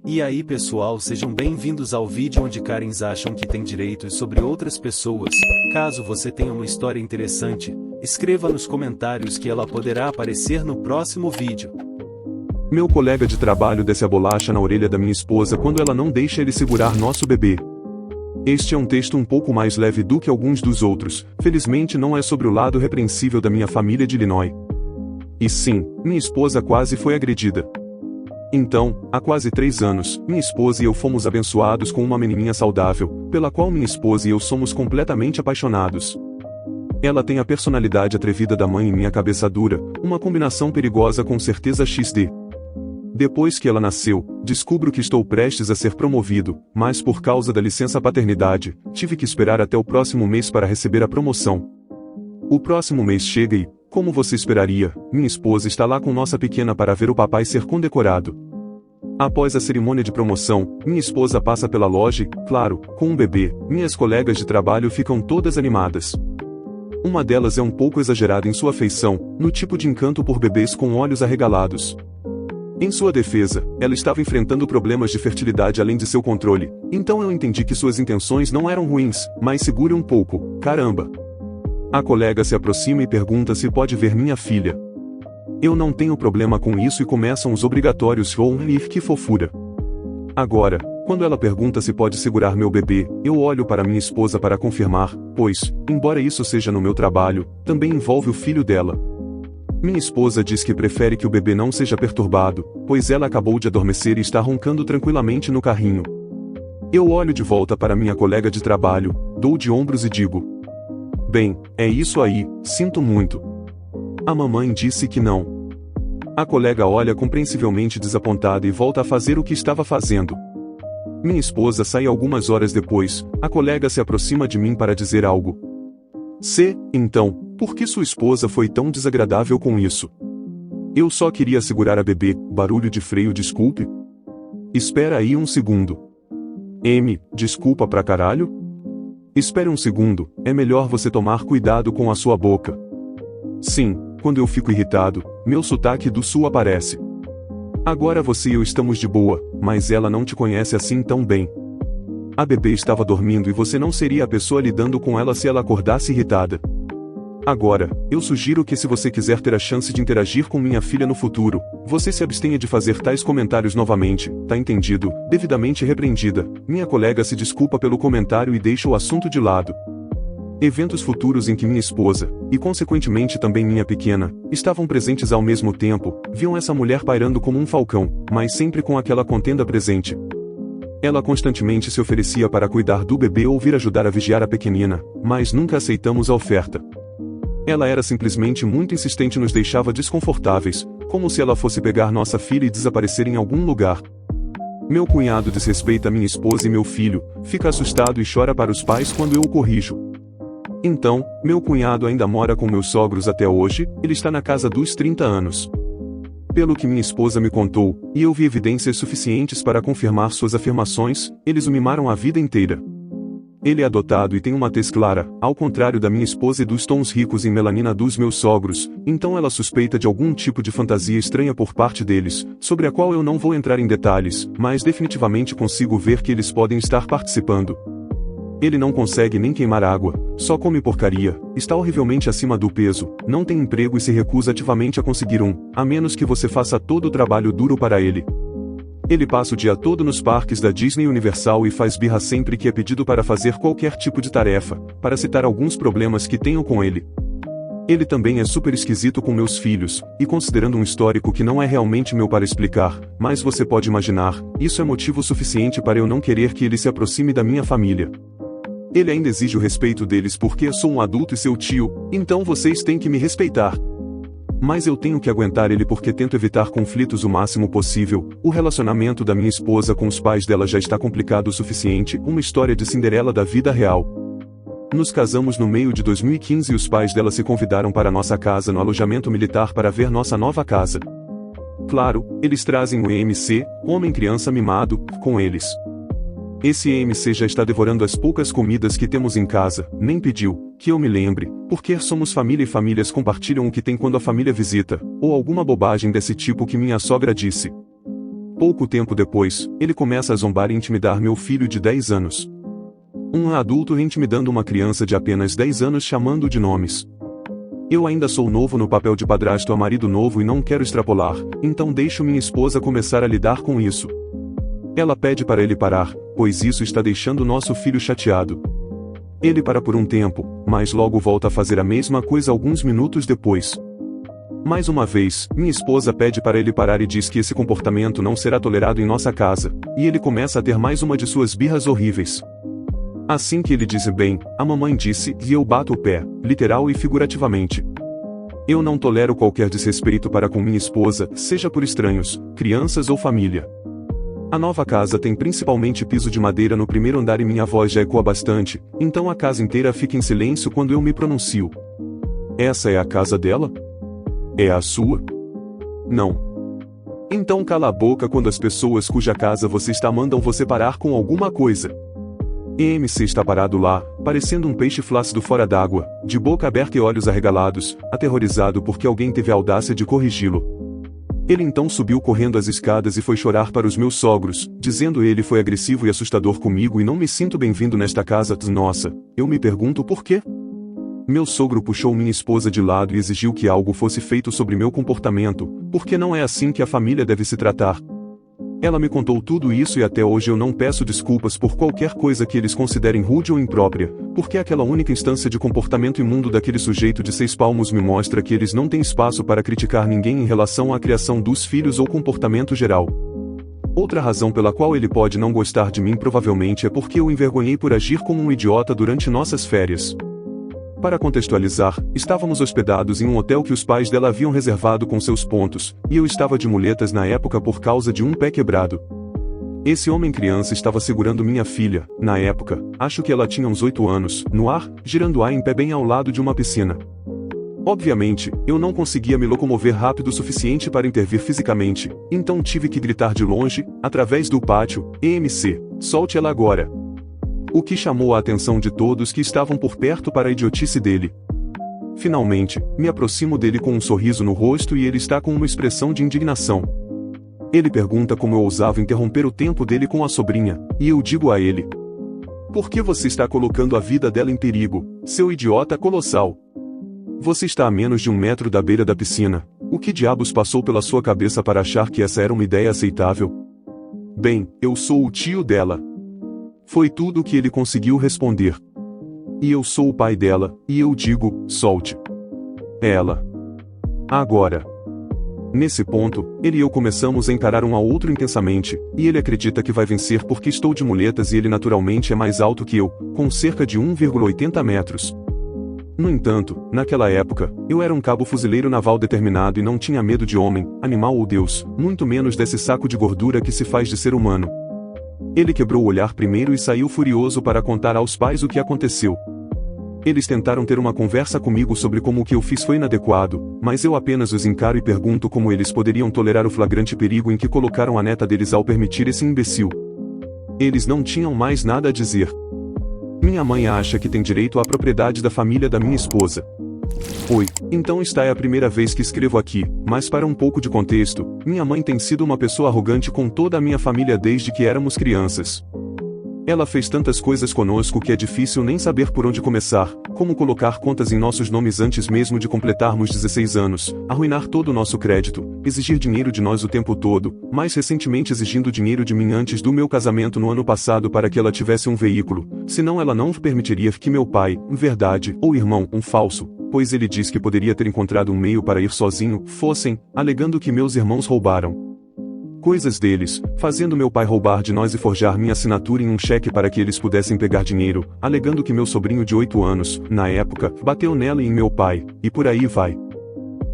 E aí pessoal, sejam bem-vindos ao vídeo onde Karens acham que tem direitos sobre outras pessoas. Caso você tenha uma história interessante, escreva nos comentários que ela poderá aparecer no próximo vídeo. Meu colega de trabalho desce a bolacha na orelha da minha esposa quando ela não deixa ele segurar nosso bebê. Este é um texto um pouco mais leve do que alguns dos outros, felizmente não é sobre o lado repreensível da minha família de Illinois. E sim, minha esposa quase foi agredida. Então, há quase 3 anos, minha esposa e eu fomos abençoados com uma menininha saudável, pela qual minha esposa e eu somos completamente apaixonados. Ela tem a personalidade atrevida da mãe e minha cabeça dura, uma combinação perigosa com certeza XD. Depois que ela nasceu, descubro que estou prestes a ser promovido, mas por causa da licença paternidade, tive que esperar até o próximo mês para receber a promoção. O próximo mês chega e, como você esperaria, minha esposa está lá com nossa pequena para ver o papai ser condecorado. Após a cerimônia de promoção, minha esposa passa pela loja e, claro, com um bebê, minhas colegas de trabalho ficam todas animadas. Uma delas é um pouco exagerada em sua afeição, no tipo de encanto por bebês com olhos arregalados. Em sua defesa, ela estava enfrentando problemas de fertilidade além de seu controle, então eu entendi que suas intenções não eram ruins, mas segure um pouco, caramba. A colega se aproxima e pergunta se pode ver minha filha. Eu não tenho problema com isso e começam os obrigatórios "ir que fofura". Agora, quando ela pergunta se pode segurar meu bebê, eu olho para minha esposa para confirmar, pois, embora isso seja no meu trabalho, também envolve o filho dela. Minha esposa diz que prefere que o bebê não seja perturbado, pois ela acabou de adormecer e está roncando tranquilamente no carrinho. Eu olho de volta para minha colega de trabalho, dou de ombros e digo: bem, é isso aí, sinto muito. A mamãe disse que não. A colega olha compreensivelmente desapontada e volta a fazer o que estava fazendo. Minha esposa sai algumas horas depois, a colega se aproxima de mim para dizer algo. Então, por que sua esposa foi tão desagradável com isso? Eu só queria segurar a bebê, barulho de freio, desculpe. Espera aí um segundo. Desculpa pra caralho? Espere um segundo, é melhor você tomar cuidado com a sua boca. Sim, quando eu fico irritado, meu sotaque do sul aparece. Agora você e eu estamos de boa, mas ela não te conhece assim tão bem. A bebê estava dormindo e você não seria a pessoa lidando com ela se ela acordasse irritada. Agora, eu sugiro que se você quiser ter a chance de interagir com minha filha no futuro, você se abstenha de fazer tais comentários novamente, tá entendido? Devidamente repreendida, minha colega se desculpa pelo comentário e deixa o assunto de lado. Eventos futuros em que minha esposa, e consequentemente também minha pequena, estavam presentes ao mesmo tempo, viam essa mulher pairando como um falcão, mas sempre com aquela contenda presente. Ela constantemente se oferecia para cuidar do bebê ou vir ajudar a vigiar a pequenina, mas nunca aceitamos a oferta. Ela era simplesmente muito insistente e nos deixava desconfortáveis, como se ela fosse pegar nossa filha e desaparecer em algum lugar. Meu cunhado desrespeita minha esposa e meu filho, fica assustado e chora para os pais quando eu o corrijo. Então, meu cunhado ainda mora com meus sogros até hoje, ele está na casa dos 30 anos. Pelo que minha esposa me contou, e eu vi evidências suficientes para confirmar suas afirmações, eles o mimaram a vida inteira. Ele é adotado e tem uma tez clara, ao contrário da minha esposa e dos tons ricos em melanina dos meus sogros, então ela suspeita de algum tipo de fantasia estranha por parte deles, sobre a qual eu não vou entrar em detalhes, mas definitivamente consigo ver que eles podem estar participando. Ele não consegue nem queimar água, só come porcaria, está horrivelmente acima do peso, não tem emprego e se recusa ativamente a conseguir um, a menos que você faça todo o trabalho duro para ele. Ele passa o dia todo nos parques da Disney Universal e faz birra sempre que é pedido para fazer qualquer tipo de tarefa, para citar alguns problemas que tenho com ele. Ele também é super esquisito com meus filhos, e considerando um histórico que não é realmente meu para explicar, mas você pode imaginar, isso é motivo suficiente para eu não querer que ele se aproxime da minha família. Ele ainda exige o respeito deles porque eu sou um adulto e seu tio, então vocês têm que me respeitar. Mas eu tenho que aguentar ele porque tento evitar conflitos o máximo possível. O relacionamento da minha esposa com os pais dela já está complicado o suficiente, uma história de Cinderela da vida real. Nos casamos no meio de 2015 e os pais dela se convidaram para nossa casa no alojamento militar para ver nossa nova casa. Claro, eles trazem o EMC, homem-criança mimado, com eles. Esse EMC já está devorando as poucas comidas que temos em casa, nem pediu, que eu me lembre, porque somos família e famílias compartilham o que tem quando a família visita, ou alguma bobagem desse tipo que minha sogra disse. Pouco tempo depois, ele começa a zombar e intimidar meu filho de 10 anos. Um adulto intimidando uma criança de apenas 10 anos chamando-o de nomes. Eu ainda sou novo no papel de padrasto a marido novo e não quero extrapolar, então deixo minha esposa começar a lidar com isso. Ela pede para ele parar, pois isso está deixando nosso filho chateado. Ele para por um tempo, mas logo volta a fazer a mesma coisa alguns minutos depois. Mais uma vez, minha esposa pede para ele parar e diz que esse comportamento não será tolerado em nossa casa, e ele começa a ter mais uma de suas birras horríveis. Assim que ele diz bem, a mamãe disse, e eu bato o pé, literal e figurativamente. Eu não tolero qualquer desrespeito para com minha esposa, seja por estranhos, crianças ou família. A nova casa tem principalmente piso de madeira no primeiro andar e minha voz já ecoa bastante, então a casa inteira fica em silêncio quando eu me pronuncio. Essa é a casa dela? É a sua? Não. Então cala a boca quando as pessoas cuja casa você está mandam você parar com alguma coisa. EMC está parado lá, parecendo um peixe flácido fora d'água, de boca aberta e olhos arregalados, aterrorizado porque alguém teve a audácia de corrigi-lo. Ele então subiu correndo as escadas e foi chorar para os meus sogros, dizendo ele foi agressivo e assustador comigo e não me sinto bem-vindo nesta casa. Nossa, eu me pergunto por quê? Meu sogro puxou minha esposa de lado e exigiu que algo fosse feito sobre meu comportamento, porque não é assim que a família deve se tratar. Ela me contou tudo isso e até hoje eu não peço desculpas por qualquer coisa que eles considerem rude ou imprópria, porque aquela única instância de comportamento imundo daquele sujeito de 6 palmos me mostra que eles não têm espaço para criticar ninguém em relação à criação dos filhos ou comportamento geral. Outra razão pela qual ele pode não gostar de mim provavelmente é porque eu o envergonhei por agir como um idiota durante nossas férias. Para contextualizar, estávamos hospedados em um hotel que os pais dela haviam reservado com seus pontos, e eu estava de muletas na época por causa de um pé quebrado. Esse homem criança estava segurando minha filha, na época, acho que ela tinha uns 8 anos, no ar, girando-a em pé bem ao lado de uma piscina. Obviamente, eu não conseguia me locomover rápido o suficiente para intervir fisicamente, então tive que gritar de longe, através do pátio, EMC, solte ela agora. O que chamou a atenção de todos que estavam por perto para a idiotice dele. Finalmente, me aproximo dele com um sorriso no rosto e ele está com uma expressão de indignação. Ele pergunta como eu ousava interromper o tempo dele com a sobrinha, e eu digo a ele: por que você está colocando a vida dela em perigo, seu idiota colossal? Você está a menos de 1 metro da beira da piscina. O que diabos passou pela sua cabeça para achar que essa era uma ideia aceitável? Bem, eu sou o tio dela. Foi tudo o que ele conseguiu responder. E eu sou o pai dela, e eu digo, solte. Ela. Agora. Nesse ponto, ele e eu começamos a encarar um ao outro intensamente, e ele acredita que vai vencer porque estou de muletas e ele naturalmente é mais alto que eu, com cerca de 1,80 metros. No entanto, naquela época, eu era um cabo fuzileiro naval determinado e não tinha medo de homem, animal ou Deus, muito menos desse saco de gordura que se faz de ser humano. Ele quebrou o olhar primeiro e saiu furioso para contar aos pais o que aconteceu. Eles tentaram ter uma conversa comigo sobre como o que eu fiz foi inadequado, mas eu apenas os encaro e pergunto como eles poderiam tolerar o flagrante perigo em que colocaram a neta deles ao permitir esse imbecil. Eles não tinham mais nada a dizer. Minha mãe acha que tem direito à propriedade da família da minha esposa. Oi, então esta é a primeira vez que escrevo aqui, mas para um pouco de contexto, minha mãe tem sido uma pessoa arrogante com toda a minha família desde que éramos crianças. Ela fez tantas coisas conosco que é difícil nem saber por onde começar, como colocar contas em nossos nomes antes mesmo de completarmos 16 anos, arruinar todo o nosso crédito, exigir dinheiro de nós o tempo todo, mais recentemente exigindo dinheiro de mim antes do meu casamento no ano passado para que ela tivesse um veículo, senão ela não permitiria que meu pai, em verdade, ou irmão, um falso, pois ele diz que poderia ter encontrado um meio para ir sozinho, fossem, alegando que meus irmãos roubaram coisas deles, fazendo meu pai roubar de nós e forjar minha assinatura em um cheque para que eles pudessem pegar dinheiro, alegando que meu sobrinho de 8 anos, na época, bateu nela e em meu pai, e por aí vai.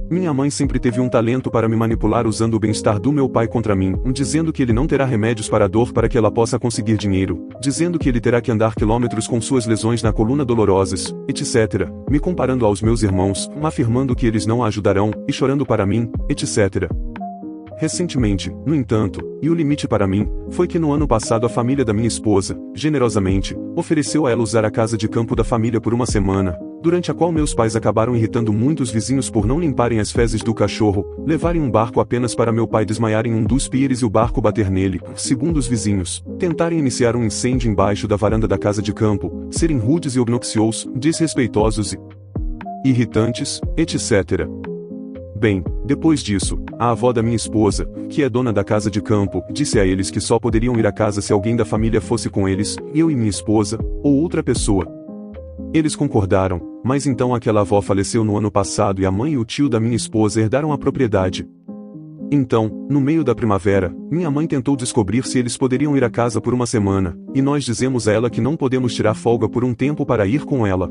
Minha mãe sempre teve um talento para me manipular usando o bem-estar do meu pai contra mim, dizendo que ele não terá remédios para a dor para que ela possa conseguir dinheiro, dizendo que ele terá que andar quilômetros com suas lesões na coluna dolorosas, etc., me comparando aos meus irmãos, afirmando que eles não a ajudarão, e chorando para mim, etc. Recentemente, no entanto, e o limite para mim, foi que no ano passado a família da minha esposa, generosamente, ofereceu a ela usar a casa de campo da família por uma semana, durante a qual meus pais acabaram irritando muito os vizinhos por não limparem as fezes do cachorro, levarem um barco apenas para meu pai desmaiar em um dos pires e o barco bater nele, segundo os vizinhos, tentarem iniciar um incêndio embaixo da varanda da casa de campo, serem rudes e obnoxiosos, desrespeitosos e irritantes, etc. Bem, depois disso, a avó da minha esposa, que é dona da casa de campo, disse a eles que só poderiam ir à casa se alguém da família fosse com eles, eu e minha esposa, ou outra pessoa. Eles concordaram, mas então aquela avó faleceu no ano passado e a mãe e o tio da minha esposa herdaram a propriedade. Então, no meio da primavera, minha mãe tentou descobrir se eles poderiam ir à casa por uma semana, e nós dizemos a ela que não podemos tirar folga por um tempo para ir com ela.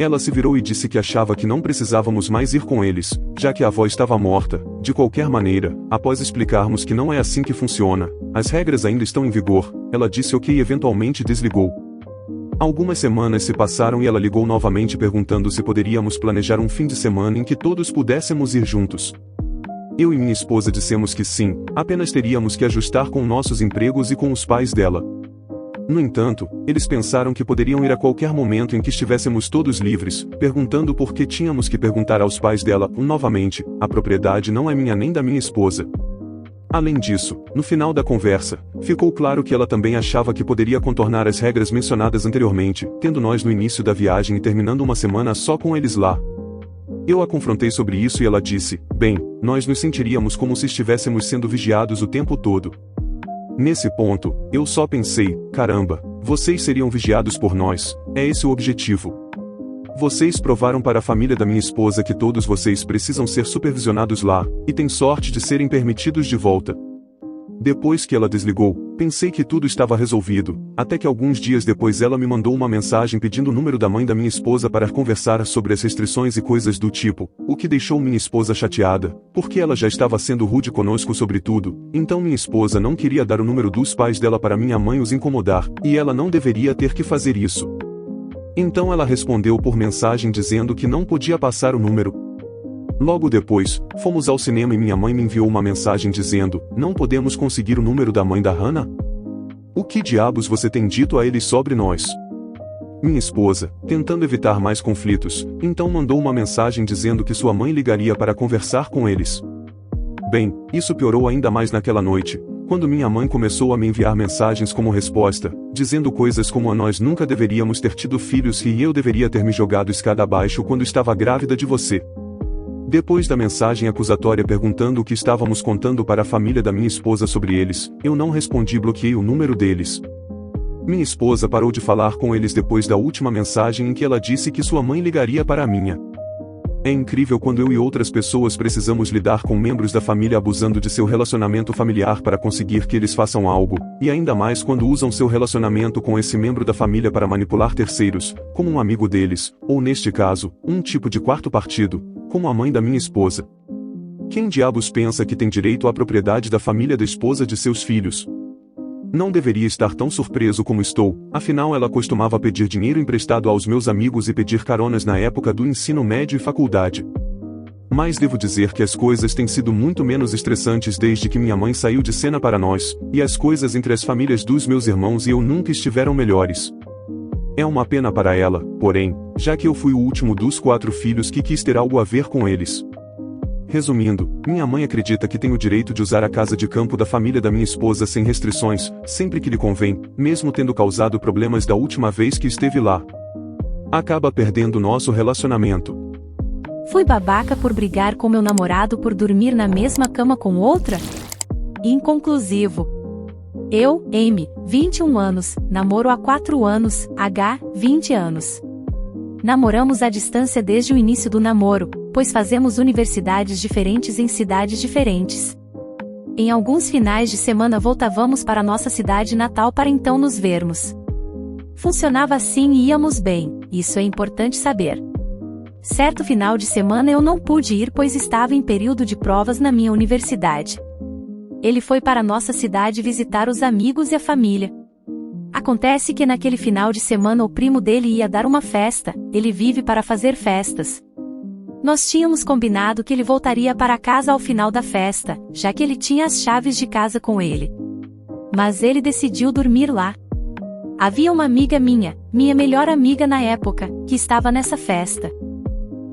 Ela se virou e disse que achava que não precisávamos mais ir com eles, já que a avó estava morta. De qualquer maneira, após explicarmos que não é assim que funciona, as regras ainda estão em vigor, ela disse ok e eventualmente desligou. Algumas semanas se passaram e ela ligou novamente perguntando se poderíamos planejar um fim de semana em que todos pudéssemos ir juntos. Eu e minha esposa dissemos que sim, apenas teríamos que ajustar com nossos empregos e com os pais dela. No entanto, eles pensaram que poderiam ir a qualquer momento em que estivéssemos todos livres, perguntando por que tínhamos que perguntar aos pais dela, novamente, a propriedade não é minha nem da minha esposa. Além disso, no final da conversa, ficou claro que ela também achava que poderia contornar as regras mencionadas anteriormente, tendo nós no início da viagem e terminando uma semana só com eles lá. Eu a confrontei sobre isso e ela disse, bem, nós nos sentiríamos como se estivéssemos sendo vigiados o tempo todo. Nesse ponto, eu só pensei, caramba, vocês seriam vigiados por nós, é esse o objetivo. Vocês provaram para a família da minha esposa que todos vocês precisam ser supervisionados lá, e têm sorte de serem permitidos de volta. Depois que ela desligou, pensei que tudo estava resolvido, até que alguns dias depois ela me mandou uma mensagem pedindo o número da mãe da minha esposa para conversar sobre as restrições e coisas do tipo, o que deixou minha esposa chateada, porque ela já estava sendo rude conosco sobre tudo, então minha esposa não queria dar o número dos pais dela para minha mãe os incomodar, e ela não deveria ter que fazer isso. Então ela respondeu por mensagem dizendo que não podia passar o número. Logo depois, fomos ao cinema e minha mãe me enviou uma mensagem dizendo, não podemos conseguir o número da mãe da Hannah? O que diabos você tem dito a eles sobre nós? Minha esposa, tentando evitar mais conflitos, então mandou uma mensagem dizendo que sua mãe ligaria para conversar com eles. Bem, isso piorou ainda mais naquela noite, quando minha mãe começou a me enviar mensagens como resposta, dizendo coisas como nós nunca deveríamos ter tido filhos e eu deveria ter me jogado escada abaixo quando estava grávida de você. Depois da mensagem acusatória perguntando o que estávamos contando para a família da minha esposa sobre eles, eu não respondi e bloqueei o número deles. Minha esposa parou de falar com eles depois da última mensagem em que ela disse que sua mãe ligaria para a minha. É incrível quando eu e outras pessoas precisamos lidar com membros da família abusando de seu relacionamento familiar para conseguir que eles façam algo, e ainda mais quando usam seu relacionamento com esse membro da família para manipular terceiros, como um amigo deles, ou neste caso, um tipo de quarto partido, como a mãe da minha esposa. Quem diabos pensa que tem direito à propriedade da família da esposa de seus filhos? Não deveria estar tão surpreso como estou, afinal ela costumava pedir dinheiro emprestado aos meus amigos e pedir caronas na época do ensino médio e faculdade. Mas devo dizer que as coisas têm sido muito menos estressantes desde que minha mãe saiu de cena para nós, e as coisas entre as famílias dos meus irmãos e eu nunca estiveram melhores. É uma pena para ela, porém, já que eu fui o último dos 4 filhos que quis ter algo a ver com eles. Resumindo, minha mãe acredita que tem o direito de usar a casa de campo da família da minha esposa sem restrições, sempre que lhe convém, mesmo tendo causado problemas da última vez que esteve lá. Acaba perdendo nosso relacionamento. Fui babaca por brigar com meu namorado por dormir na mesma cama com outra? Inconclusivo. Eu, Amy, 21 anos, namoro há 4 anos, H, 20 anos. Namoramos à distância desde o início do namoro, pois fazemos universidades diferentes em cidades diferentes. Em alguns finais de semana voltávamos para nossa cidade natal para então nos vermos. Funcionava assim e íamos bem, isso é importante saber. Certo final de semana eu não pude ir pois estava em período de provas na minha universidade. Ele foi para nossa cidade visitar os amigos e a família. Acontece que naquele final de semana o primo dele ia dar uma festa, ele vive para fazer festas. Nós tínhamos combinado que ele voltaria para casa ao final da festa, já que ele tinha as chaves de casa com ele. Mas ele decidiu dormir lá. Havia uma amiga minha, minha melhor amiga na época, que estava nessa festa.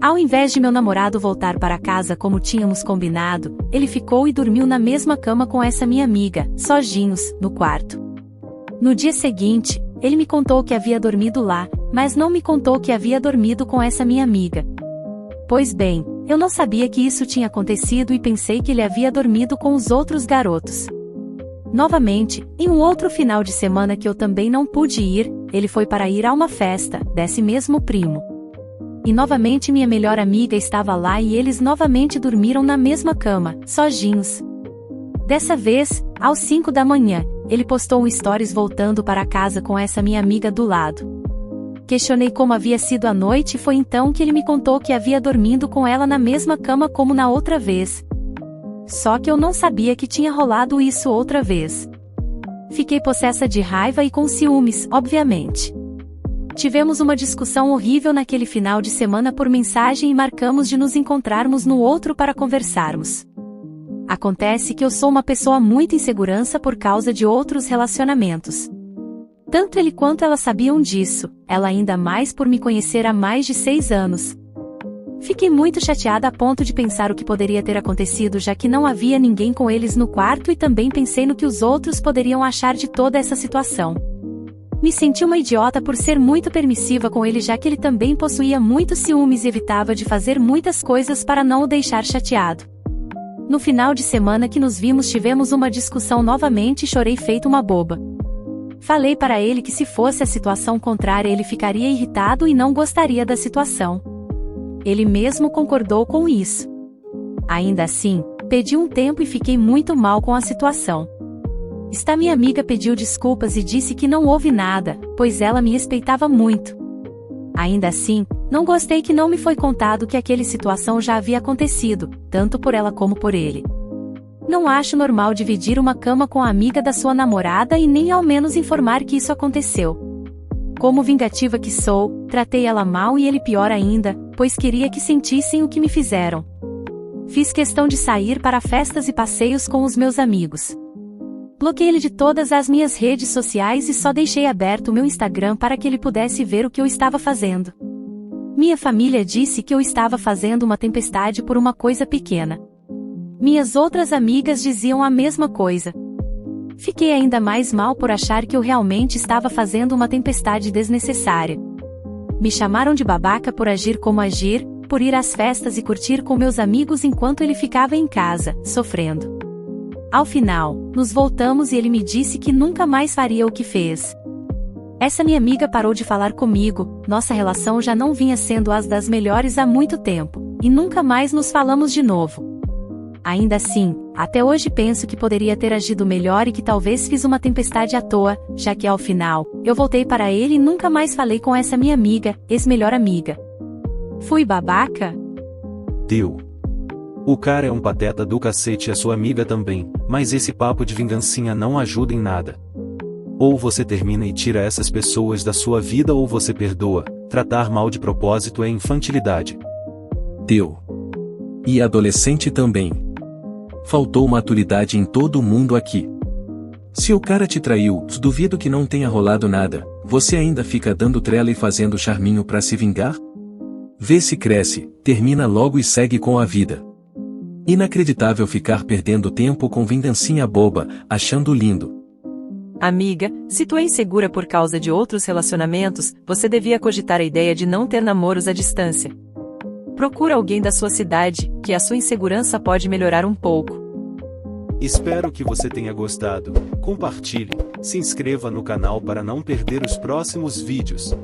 Ao invés de meu namorado voltar para casa como tínhamos combinado, ele ficou e dormiu na mesma cama com essa minha amiga, sozinhos, no quarto. No dia seguinte, ele me contou que havia dormido lá, mas não me contou que havia dormido com essa minha amiga. Pois bem, eu não sabia que isso tinha acontecido e pensei que ele havia dormido com os outros garotos. Novamente, em um outro final de semana que eu também não pude ir, ele foi para ir a uma festa, desse mesmo primo. E novamente minha melhor amiga estava lá e eles novamente dormiram na mesma cama, sozinhos. Dessa vez, às 5 da manhã, ele postou um stories voltando para casa com essa minha amiga do lado. Questionei como havia sido a noite e foi então que ele me contou que havia dormido com ela na mesma cama como na outra vez. Só que eu não sabia que tinha rolado isso outra vez. Fiquei possessa de raiva e com ciúmes, obviamente. Tivemos uma discussão horrível naquele final de semana por mensagem e marcamos de nos encontrarmos no outro para conversarmos. Acontece que eu sou uma pessoa muito insegura por causa de outros relacionamentos. Tanto ele quanto ela sabiam disso, ela ainda mais por me conhecer há mais de 6 anos. Fiquei muito chateada a ponto de pensar o que poderia ter acontecido já que não havia ninguém com eles no quarto e também pensei no que os outros poderiam achar de toda essa situação. Me senti uma idiota por ser muito permissiva com ele já que ele também possuía muitos ciúmes e evitava de fazer muitas coisas para não o deixar chateado. No final de semana que nos vimos tivemos uma discussão novamente e chorei feito uma boba. Falei para ele que se fosse a situação contrária ele ficaria irritado e não gostaria da situação. Ele mesmo concordou com isso. Ainda assim, pedi um tempo e fiquei muito mal com a situação. Esta minha amiga pediu desculpas e disse que não houve nada, pois ela me respeitava muito. Ainda assim, não gostei que não me foi contado que aquela situação já havia acontecido, tanto por ela como por ele. Não acho normal dividir uma cama com a amiga da sua namorada e nem ao menos informar que isso aconteceu. Como vingativa que sou, tratei ela mal e ele pior ainda, pois queria que sentissem o que me fizeram. Fiz questão de sair para festas e passeios com os meus amigos. Bloqueei ele de todas as minhas redes sociais e só deixei aberto o meu Instagram para que ele pudesse ver o que eu estava fazendo. Minha família disse que eu estava fazendo uma tempestade por uma coisa pequena. Minhas outras amigas diziam a mesma coisa. Fiquei ainda mais mal por achar que eu realmente estava fazendo uma tempestade desnecessária. Me chamaram de babaca por agir como agir, por ir às festas e curtir com meus amigos enquanto ele ficava em casa, sofrendo. Ao final, nos voltamos e ele me disse que nunca mais faria o que fez. Essa minha amiga parou de falar comigo, nossa relação já não vinha sendo as das melhores há muito tempo, e nunca mais nos falamos de novo. Ainda assim, até hoje penso que poderia ter agido melhor e que talvez fiz uma tempestade à toa, já que ao final, eu voltei para ele e nunca mais falei com essa minha amiga, ex-melhor amiga. Fui babaca? Deu. O cara é um pateta do cacete e a sua amiga também, mas esse papo de vingancinha não ajuda em nada. Ou você termina e tira essas pessoas da sua vida ou você perdoa, tratar mal de propósito é infantilidade. Deu. E adolescente também. Faltou maturidade em todo mundo aqui. Se o cara te traiu, duvido que não tenha rolado nada, você ainda fica dando trela e fazendo charminho pra se vingar? Vê se cresce, termina logo e segue com a vida. Inacreditável ficar perdendo tempo com vingancinha boba, achando lindo. Amiga, se tu é insegura por causa de outros relacionamentos, você devia cogitar a ideia de não ter namoros à distância. Procura alguém da sua cidade, que a sua insegurança pode melhorar um pouco. Espero que você tenha gostado. Compartilhe, se inscreva no canal para não perder os próximos vídeos.